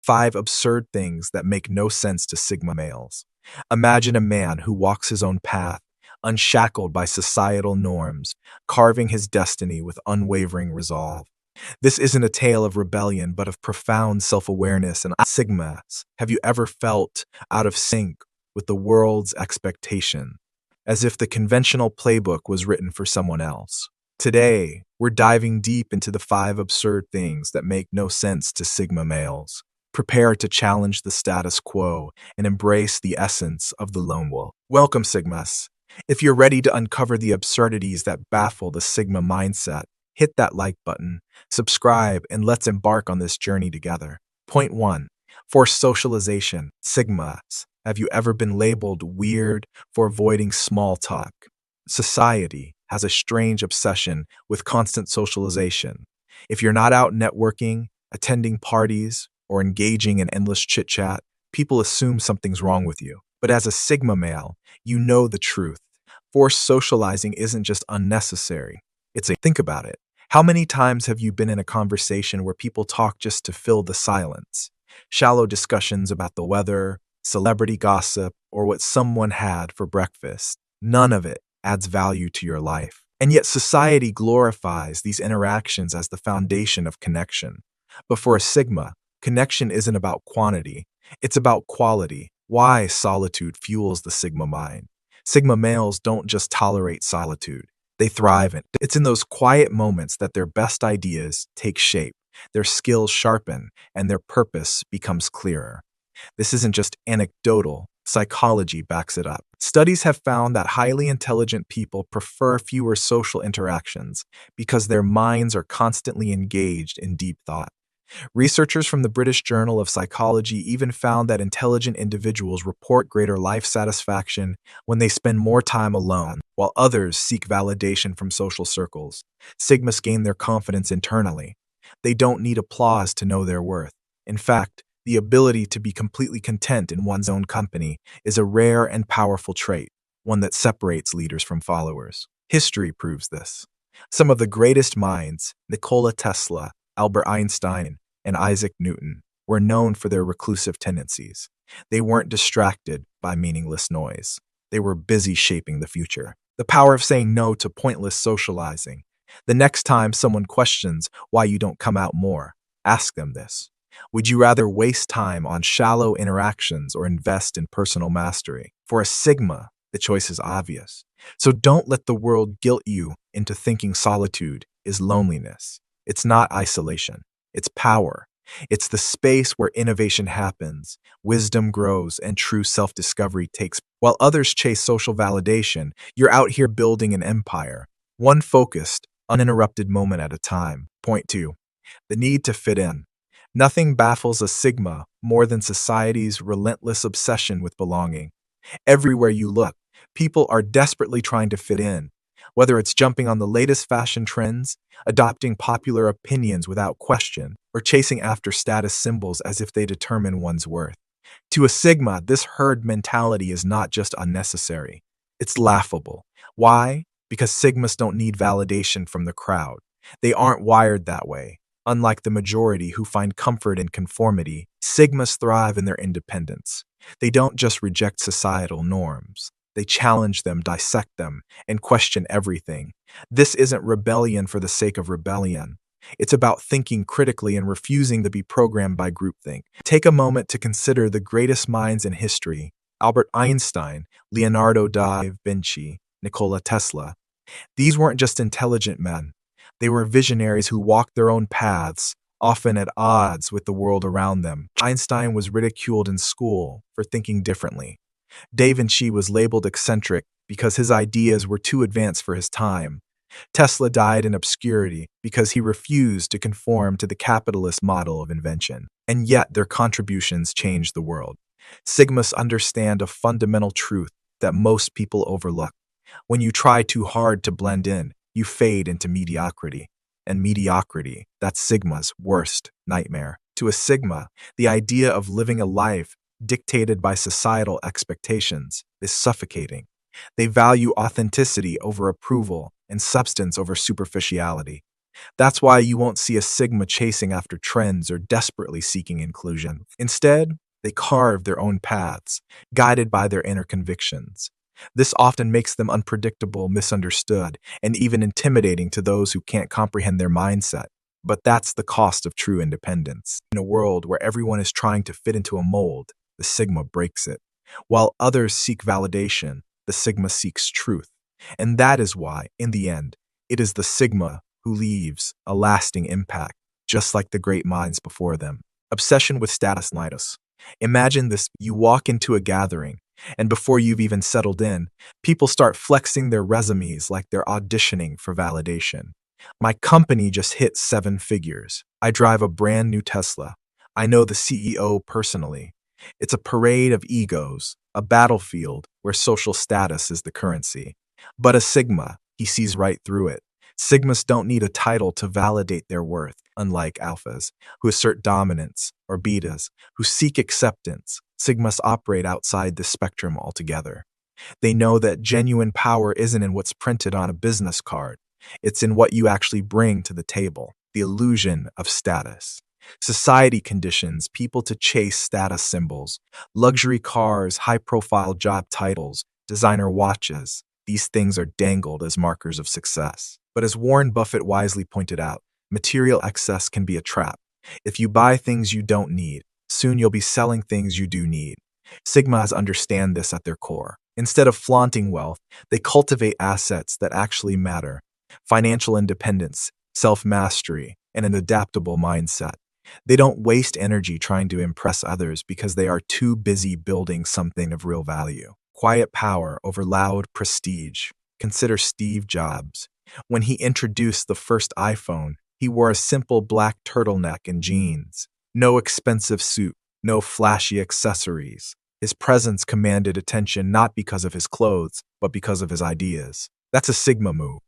5 absurd things that make no sense to Sigma males. Imagine a man who walks his own path, unshackled by societal norms, carving his destiny with unwavering resolve. This isn't a tale of rebellion, but of profound self-awareness and Sigmas. Have you ever felt out of sync with the world's expectation, as if the conventional playbook was written for someone else? Today, we're diving deep into the 5 absurd things that make no sense to Sigma males. Prepare to challenge the status quo and embrace the essence of the lone wolf. Welcome, Sigmas. If you're ready to uncover the absurdities that baffle the Sigma mindset, hit that like button, subscribe, and let's embark on this journey together. Point 1. Forced socialization. Sigmas. Have you ever been labeled weird for avoiding small talk? Society has a strange obsession with constant socialization. If you're not out networking, attending parties, or engaging in endless chit-chat, people assume something's wrong with you. But as a Sigma male, you know the truth. Forced socializing isn't just unnecessary. Think about it. How many times have you been in a conversation where people talk just to fill the silence? Shallow discussions about the weather, celebrity gossip, or what someone had for breakfast. None of it adds value to your life. And yet society glorifies these interactions as the foundation of connection. But for a Sigma, connection isn't about quantity, it's about quality. Why solitude fuels the Sigma mind. Sigma males don't just tolerate solitude, they thrive in it. It's in those quiet moments that their best ideas take shape, their skills sharpen, and their purpose becomes clearer. This isn't just anecdotal, psychology backs it up. Studies have found that highly intelligent people prefer fewer social interactions because their minds are constantly engaged in deep thought. Researchers from the British Journal of Psychology even found that intelligent individuals report greater life satisfaction when they spend more time alone, while others seek validation from social circles. Sigmas gain their confidence internally. They don't need applause to know their worth. In fact, the ability to be completely content in one's own company is a rare and powerful trait, one that separates leaders from followers. History proves this. Some of the greatest minds, Nikola Tesla, Albert Einstein, and Isaac Newton, were known for their reclusive tendencies. They weren't distracted by meaningless noise. They were busy shaping the future. The power of saying no to pointless socializing. The next time someone questions why you don't come out more, ask them this. Would you rather waste time on shallow interactions or invest in personal mastery? For a Sigma, the choice is obvious. So don't let the world guilt you into thinking solitude is loneliness. It's not isolation. It's power. It's the space where innovation happens, wisdom grows, and true self-discovery takes. While others chase social validation, you're out here building an empire, one focused, uninterrupted moment at a time. Point 2. The need to fit in. Nothing baffles a Sigma more than society's relentless obsession with belonging. Everywhere you look, people are desperately trying to fit in. Whether it's jumping on the latest fashion trends, adopting popular opinions without question, or chasing after status symbols as if they determine one's worth. To a Sigma, this herd mentality is not just unnecessary. It's laughable. Why? Because Sigmas don't need validation from the crowd. They aren't wired that way. Unlike the majority who find comfort in conformity, Sigmas thrive in their independence. They don't just reject societal norms. They challenge them, dissect them, and question everything. This isn't rebellion for the sake of rebellion. It's about thinking critically and refusing to be programmed by groupthink. Take a moment to consider the greatest minds in history: Albert Einstein, Leonardo da Vinci, Nikola Tesla. These weren't just intelligent men. They were visionaries who walked their own paths, often at odds with the world around them. Einstein was ridiculed in school for thinking differently. Da Vinci was labeled eccentric because his ideas were too advanced for his time. Tesla died in obscurity because he refused to conform to the capitalist model of invention. And yet their contributions changed the world. Sigmas understand a fundamental truth that most people overlook. When you try too hard to blend in, you fade into mediocrity. And mediocrity, that's Sigma's worst nightmare. To a Sigma, the idea of living a life dictated by societal expectations is suffocating. They value authenticity over approval and substance over superficiality. That's why you won't see a Sigma chasing after trends or desperately seeking inclusion. Instead, they carve their own paths, guided by their inner convictions. This often makes them unpredictable, misunderstood, and even intimidating to those who can't comprehend their mindset. But that's the cost of true independence. In a world where everyone is trying to fit into a mold, the Sigma breaks it. While others seek validation, the Sigma seeks truth. And that is why, in the end, it is the Sigma who leaves a lasting impact, just like the great minds before them. Obsession with status nidus. Imagine this: you walk into a gathering, and before you've even settled in, people start flexing their resumes like they're auditioning for validation. My company just hit 7 figures. I drive a brand new Tesla. I know the CEO personally. It's a parade of egos, a battlefield where social status is the currency. But a Sigma, he sees right through it. Sigmas don't need a title to validate their worth, unlike alphas, who assert dominance, or betas, who seek acceptance. Sigmas operate outside this spectrum altogether. They know that genuine power isn't in what's printed on a business card. It's in what you actually bring to the table, the illusion of status. Society conditions people to chase status symbols, luxury cars, high-profile job titles, designer watches. These things are dangled as markers of success. But as Warren Buffett wisely pointed out, material excess can be a trap. If you buy things you don't need, soon you'll be selling things you do need. Sigmas understand this at their core. Instead of flaunting wealth, they cultivate assets that actually matter: financial independence, self-mastery, and an adaptable mindset. They don't waste energy trying to impress others because they are too busy building something of real value. Quiet power over loud prestige. Consider Steve Jobs. When he introduced the first iPhone, he wore a simple black turtleneck and jeans. No expensive suit, no flashy accessories. His presence commanded attention not because of his clothes, but because of his ideas. That's a Sigma move,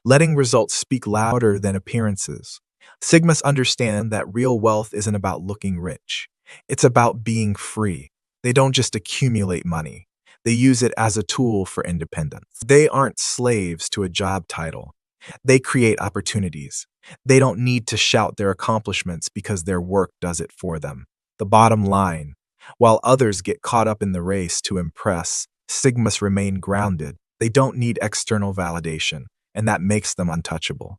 letting results speak louder than appearances. Sigmas understand that real wealth isn't about looking rich. It's about being free. They don't just accumulate money. They use it as a tool for independence. They aren't slaves to a job title. They create opportunities. They don't need to shout their accomplishments because their work does it for them. The bottom line: while others get caught up in the race to impress, Sigmas remain grounded. They don't need external validation, and that makes them untouchable.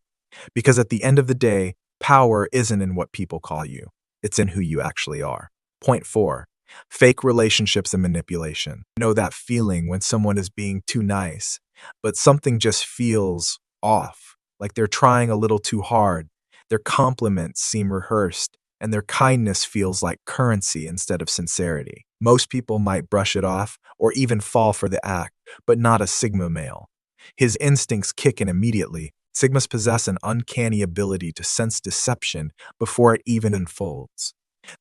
Because at the end of the day, power isn't in what people call you. It's in who you actually are. Point 4. Fake relationships and manipulation. You know that feeling when someone is being too nice, but something just feels off, like they're trying a little too hard. Their compliments seem rehearsed, and their kindness feels like currency instead of sincerity. Most people might brush it off or even fall for the act, but not a Sigma male. His instincts kick in immediately. Sigmas possess an uncanny ability to sense deception before it even unfolds.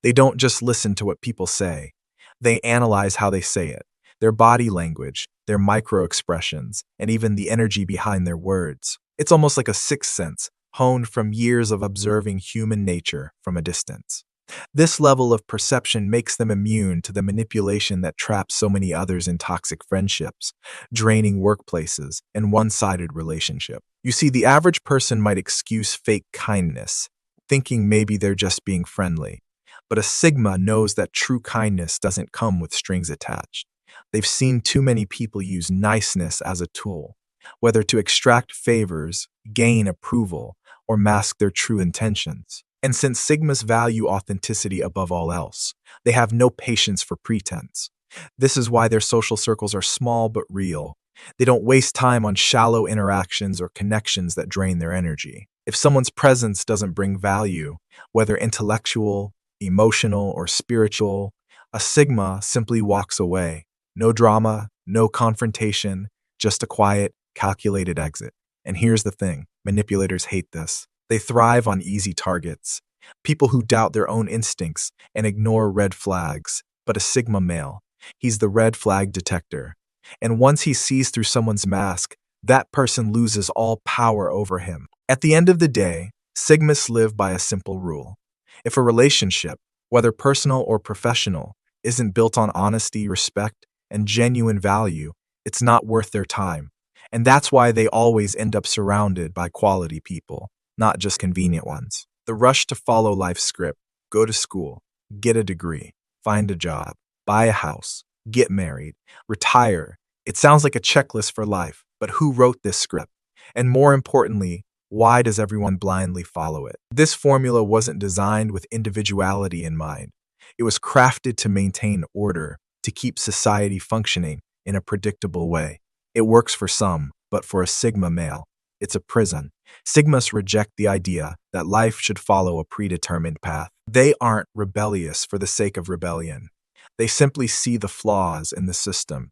They don't just listen to what people say. They analyze how they say it, their body language, their micro-expressions, and even the energy behind their words. It's almost like a sixth sense, honed from years of observing human nature from a distance. This level of perception makes them immune to the manipulation that traps so many others in toxic friendships, draining workplaces, and one-sided relationships. You see, the average person might excuse fake kindness, thinking maybe they're just being friendly. But a Sigma knows that true kindness doesn't come with strings attached. They've seen too many people use niceness as a tool, whether to extract favors, gain approval, or mask their true intentions. And since Sigmas value authenticity above all else, they have no patience for pretense. This is why their social circles are small but real. They don't waste time on shallow interactions or connections that drain their energy. If someone's presence doesn't bring value, whether intellectual, emotional, or spiritual, a Sigma simply walks away. No drama, no confrontation, just a quiet, calculated exit. And here's the thing: manipulators hate this. They thrive on easy targets, people who doubt their own instincts and ignore red flags. But a Sigma male, he's the red flag detector. And once he sees through someone's mask, that person loses all power over him. At the end of the day, Sigmas live by a simple rule. If a relationship, whether personal or professional, isn't built on honesty, respect, and genuine value, it's not worth their time. And that's why they always end up surrounded by quality people, not just convenient ones. The rush to follow life's script, go to school, get a degree, find a job, buy a house, get married, retire. It sounds like a checklist for life, but who wrote this script? And more importantly, why does everyone blindly follow it? This formula wasn't designed with individuality in mind. It was crafted to maintain order, to keep society functioning in a predictable way. It works for some, but for a Sigma male, it's a prison. Sigmas reject the idea that life should follow a predetermined path. They aren't rebellious for the sake of rebellion. They simply see the flaws in the system.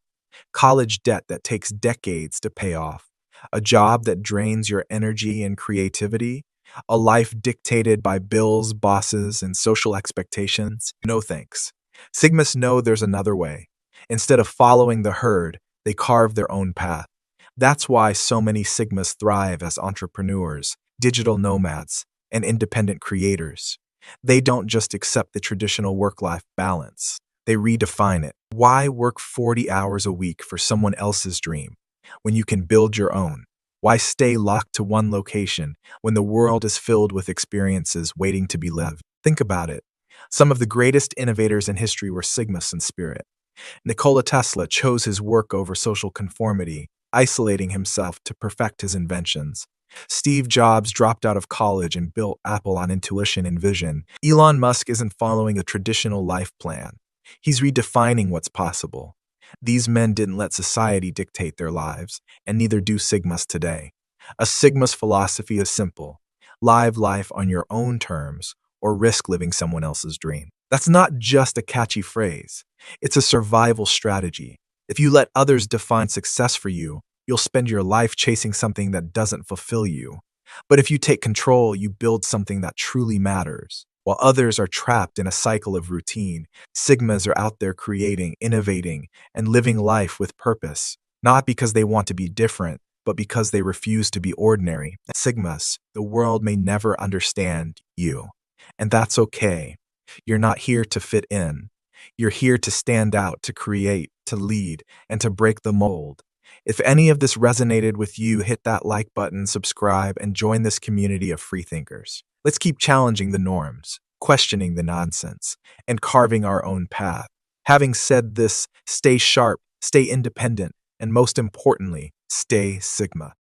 College debt that takes decades to pay off, a job that drains your energy and creativity, a life dictated by bills, bosses, and social expectations. No thanks. Sigmas know there's another way. Instead of following the herd, they carve their own path. That's why so many Sigmas thrive as entrepreneurs, digital nomads, and independent creators. They don't just accept the traditional work-life balance. They redefine it. Why work 40 hours a week for someone else's dream when you can build your own? Why stay locked to one location when the world is filled with experiences waiting to be lived? Think about it. Some of the greatest innovators in history were Sigmas in spirit. Nikola Tesla chose his work over social conformity, isolating himself to perfect his inventions. Steve Jobs dropped out of college and built Apple on intuition and vision. Elon Musk isn't following a traditional life plan. He's redefining what's possible. These men didn't let society dictate their lives, and neither do Sigmas today. A Sigma's philosophy is simple: live life on your own terms or risk living someone else's dream. That's not just a catchy phrase. It's a survival strategy. If you let others define success for you, you'll spend your life chasing something that doesn't fulfill you. But if you take control, you build something that truly matters. While others are trapped in a cycle of routine, Sigmas are out there creating, innovating, and living life with purpose, not because they want to be different, but because they refuse to be ordinary. Sigmas, the world may never understand you, and that's okay. You're not here to fit in. You're here to stand out, to create, to lead, and to break the mold. If any of this resonated with you, hit that like button, subscribe, and join this community of freethinkers. Let's keep challenging the norms, questioning the nonsense, and carving our own path. Having said this, stay sharp, stay independent, and most importantly, stay Sigma.